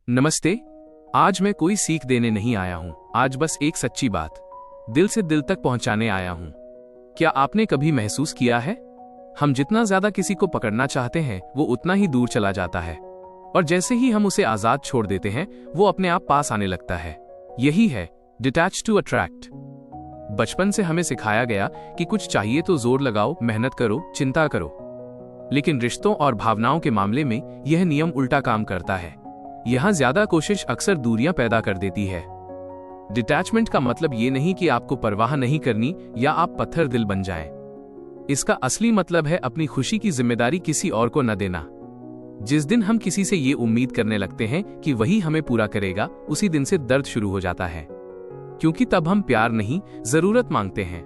नमस्ते। आज मैं कोई सीख देने नहीं आया हूं, आज बस एक सच्ची बात दिल से दिल तक पहुंचाने आया हूं। क्या आपने कभी महसूस किया है, हम जितना ज्यादा किसी को पकड़ना चाहते हैं वो उतना ही दूर चला जाता है, और जैसे ही हम उसे आजाद छोड़ देते हैं वो अपने आप पास आने लगता है। यही है डिटैच टू अट्रैक्ट। बचपन से हमें सिखाया गया कि कुछ चाहिए तो जोर लगाओ, मेहनत करो, चिंता करो। लेकिन रिश्तों और भावनाओं के मामले में यह नियम उल्टा काम करता है। यहां ज्यादा कोशिश अक्सर दूरियां पैदा कर देती है। डिटैचमेंट का मतलब ये नहीं कि आपको परवाह नहीं करनी या आप पत्थर दिल बन जाएं। इसका असली मतलब है अपनी खुशी की जिम्मेदारी किसी और को न देना। जिस दिन हम किसी से ये उम्मीद करने लगते हैं कि वही हमें पूरा करेगा, उसी दिन से दर्द शुरू हो जाता है। क्योंकि तब हम प्यार नहीं, जरूरत मांगते हैं,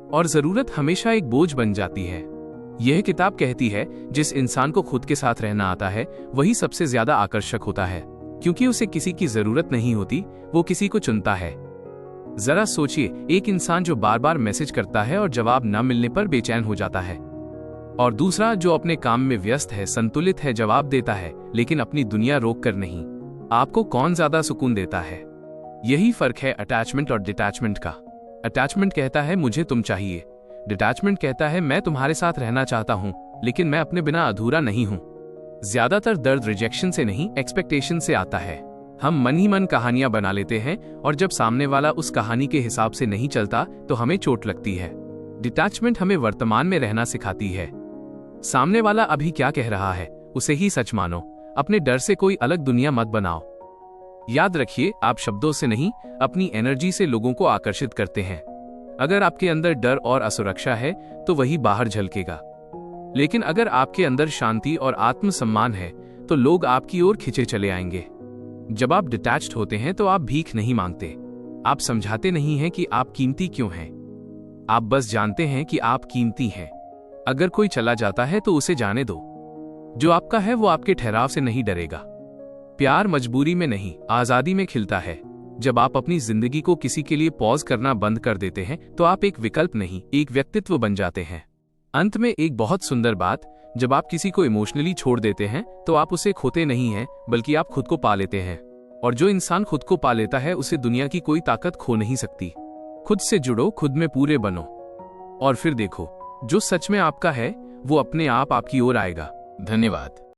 और जरूरत हमेशा एक बोझ बन जाती है। यह किताब कहती है, जिस इंसान को खुद के साथ रहना आता है वही सबसे ज्यादा आकर्षक होता है, क्योंकि उसे किसी की जरूरत नहीं होती, वो किसी को चुनता है। जरा सोचिए, एक इंसान जो बार बार मैसेज करता है और जवाब न मिलने पर बेचैन हो जाता है, और दूसरा जो अपने काम में व्यस्त है, संतुलित है, जवाब देता है, लेकिन अपनी दुनिया रोक कर नहीं। आपको कौन ज्यादा सुकून देता है? यही फर्क है अटैचमेंट और डिटैचमेंट का। अटैचमेंट कहता है मुझे तुम चाहिए, डिटैचमेंट कहता है मैं तुम्हारे साथ रहना चाहता हूं, लेकिन मैं अपने बिना अधूरा नहीं हूं। ज्यादातर दर्द रिजेक्शन से नहीं, एक्सपेक्टेशन से आता है। हम मन ही मन कहानियां बना लेते हैं, और जब सामने वाला उस कहानी के हिसाब से नहीं चलता तो हमें चोट लगती है। डिटैचमेंट हमें वर्तमान में रहना सिखाती है। सामने वाला अभी क्या कह रहा है उसे ही सच मानो, अपने डर से कोई अलग दुनिया मत बनाओ। याद रखिए, आप शब्दों से नहीं, अपनी एनर्जी से लोगों को आकर्षित करते हैं। अगर आपके अंदर डर और असुरक्षा है तो वही बाहर झलकेगा, लेकिन अगर आपके अंदर शांति और आत्मसम्मान है तो लोग आपकी ओर खिंचे चले आएंगे। जब आप डिटैच्ड होते हैं तो आप भीख नहीं मांगते, आप समझाते नहीं हैं कि आप कीमती क्यों हैं, आप बस जानते हैं कि आप कीमती हैं। अगर कोई चला जाता है तो उसे जाने दो, जो आपका है वो आपके ठहराव से नहीं डरेगा। प्यार मजबूरी में नहीं, आजादी में खिलता है। जब आप अपनी जिंदगी को किसी के लिए पॉज करना बंद कर देते हैं तो आप एक विकल्प नहीं, एक व्यक्तित्व बन जाते हैं। अंत में एक बहुत सुंदर बात, जब आप किसी को इमोशनली छोड़ देते हैं तो आप उसे खोते नहीं हैं, बल्कि आप खुद को पा लेते हैं। और जो इंसान खुद को पा लेता है उसे दुनिया की कोई ताकत खो नहीं सकती। खुद से जुड़ो, खुद में पूरे बनो, और फिर देखो, जो सच में आपका है वो अपने आप आपकी ओर आएगा। धन्यवाद।